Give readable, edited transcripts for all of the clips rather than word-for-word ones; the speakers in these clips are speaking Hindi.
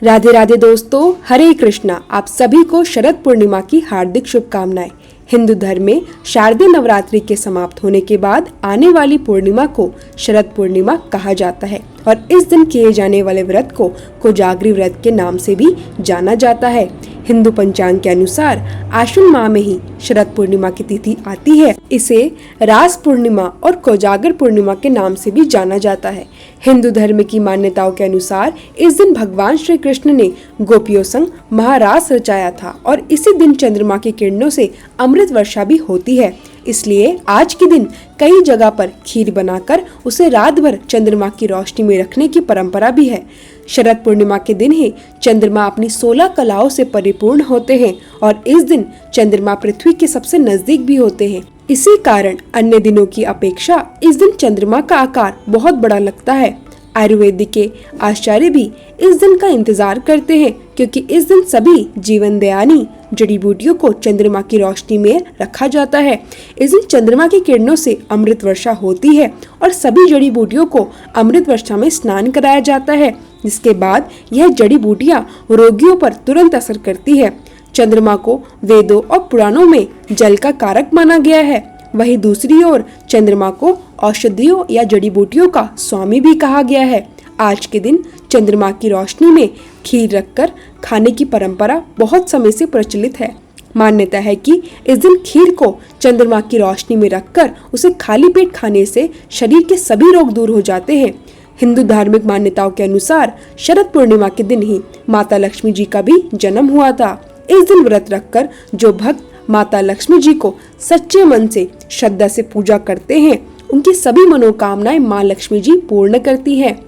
राधे राधे दोस्तों, हरे कृष्णा। आप सभी को शरद पूर्णिमा की हार्दिक शुभकामनाएं। हिंदू धर्म में शारदीय नवरात्रि के समाप्त होने के बाद आने वाली पूर्णिमा को शरद पूर्णिमा कहा जाता है और इस दिन किए जाने वाले व्रत को कोजागरी व्रत के नाम से भी जाना जाता है। हिंदू पंचांग के अनुसार आश्विन माह में ही शरद पूर्णिमा की तिथि आती है। इसे रास पूर्णिमा और कोजागर पूर्णिमा के नाम से भी जाना जाता है। हिंदू धर्म की मान्यताओं के अनुसार इस दिन भगवान श्री कृष्ण ने गोपियों संग महारास रचाया था और इसी दिन चंद्रमा की किरणों से अमृत वर्षा भी होती है। इसलिए आज के दिन कई जगह पर खीर बनाकर उसे रात भर चंद्रमा की रोशनी में रखने की परंपरा भी है। शरद पूर्णिमा के दिन ही चंद्रमा अपनी 16 कलाओं से परिपूर्ण होते हैं और इस दिन चंद्रमा पृथ्वी के सबसे नजदीक भी होते हैं। इसी कारण अन्य दिनों की अपेक्षा इस दिन चंद्रमा का आकार बहुत बड़ा लगता है। आयुर्वेदिक के आचार्य भी इस दिन का इंतजार करते हैं क्योंकि इस दिन सभी जीवन दयानी जड़ी बूटियों को चंद्रमा की रोशनी में रखा जाता है। इस दिन चंद्रमा की किरणों से अमृत वर्षा होती है और सभी जड़ी बूटियों को अमृत वर्षा में स्नान कराया जाता है, जिसके बाद यह जड़ी बूटियां रोगियों पर तुरंत असर करती है। चंद्रमा को वेदों और पुराणों में जल का कारक माना गया है। वहीं दूसरी ओर चंद्रमा को औषधियों या जड़ी बूटियों का स्वामी भी कहा गया है। आज के दिन चंद्रमा की रोशनी में खीर रखकर खाने की परंपरा बहुत समय से प्रचलित है। मान्यता है कि इस दिन खीर को चंद्रमा की रोशनी में रखकर उसे खाली पेट खाने से शरीर के सभी रोग दूर हो जाते हैं। हिंदू धार्मिक मान्यताओं के अनुसार शरद पूर्णिमा के दिन ही माता लक्ष्मी जी का भी जन्म हुआ था। इस दिन व्रत रखकर जो भक्त माता लक्ष्मी जी को सच्चे मन से श्रद्धा से पूजा करते हैं, उनकी सभी मनोकामनाएं मां लक्ष्मी जी पूर्ण करती हैं।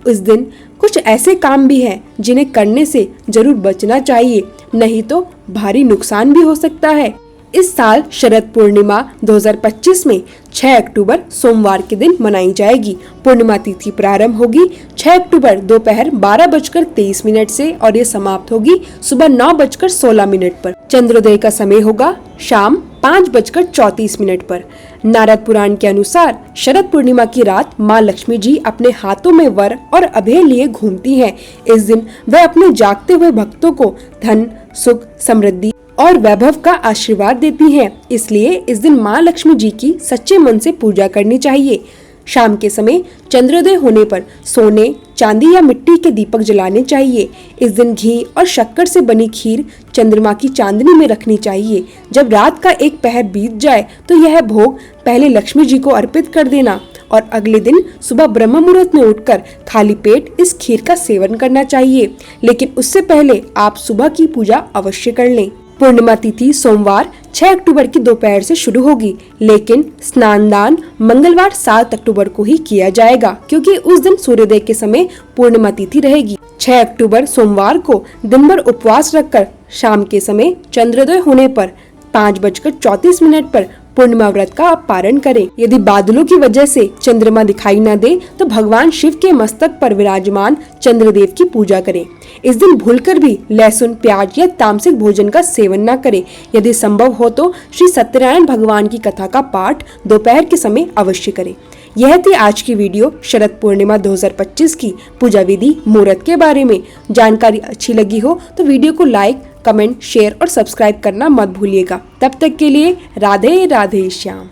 इस दिन कुछ ऐसे काम भी हैं जिन्हें करने से जरूर बचना चाहिए, नहीं तो भारी नुकसान भी हो सकता है। इस साल शरद पूर्णिमा 2025 में 6 अक्टूबर सोमवार के दिन मनाई जाएगी। पूर्णिमा तिथि प्रारंभ होगी 6 अक्टूबर दोपहर 12:23 से और ये समाप्त होगी सुबह 9:16 पर। चंद्रोदय का समय होगा शाम 5:34 पर। नारद पुराण के अनुसार शरद पूर्णिमा की रात माँ लक्ष्मी जी अपने हाथों में वर और अभय लिए घूमती हैं। इस दिन वह अपने जागते हुए भक्तों को धन, सुख, समृद्धि और वैभव का आशीर्वाद देती हैं। इसलिए इस दिन माँ लक्ष्मी जी की सच्चे मन से पूजा करनी चाहिए। शाम के समय चंद्रोदय होने पर सोने, चांदी या मिट्टी के दीपक जलाने चाहिए। इस दिन घी और शक्कर से बनी खीर चंद्रमा की चांदनी में रखनी चाहिए। जब रात का एक पहर बीत जाए तो यह भोग पहले लक्ष्मी जी को अर्पित कर देना और अगले दिन सुबह ब्रह्म मुहूर्त में उठकर खाली पेट इस खीर का सेवन करना चाहिए। लेकिन उससे पहले आप सुबह की पूजा अवश्य कर लें। पूर्णिमा तिथि सोमवार 6 अक्टूबर की दोपहर से शुरू होगी, लेकिन स्नान दान मंगलवार 7 अक्टूबर को ही किया जाएगा क्योंकि उस दिन सूर्योदय के समय पूर्णिमा तिथि रहेगी। 6 अक्टूबर सोमवार को दिन भर उपवास रखकर शाम के समय चंद्रोदय होने पर 5:34 पर पूर्णिमा व्रत का आप पारण करें। यदि बादलों की वजह से चंद्रमा दिखाई न दे तो भगवान शिव के मस्तक पर विराजमान चंद्रदेव की पूजा करें। इस दिन भूलकर भी लहसुन, प्याज या तामसिक भोजन का सेवन न करें। यदि संभव हो तो श्री सत्यनारायण भगवान की कथा का पाठ दोपहर के समय अवश्य करें। यह थी आज की वीडियो शरद पूर्णिमा 2025 की पूजा विधि मुहूर्त के बारे में। जानकारी अच्छी लगी हो तो वीडियो को लाइक, कमेंट, शेयर और सब्सक्राइब करना मत भूलिएगा। तब तक के लिए राधे राधे श्याम।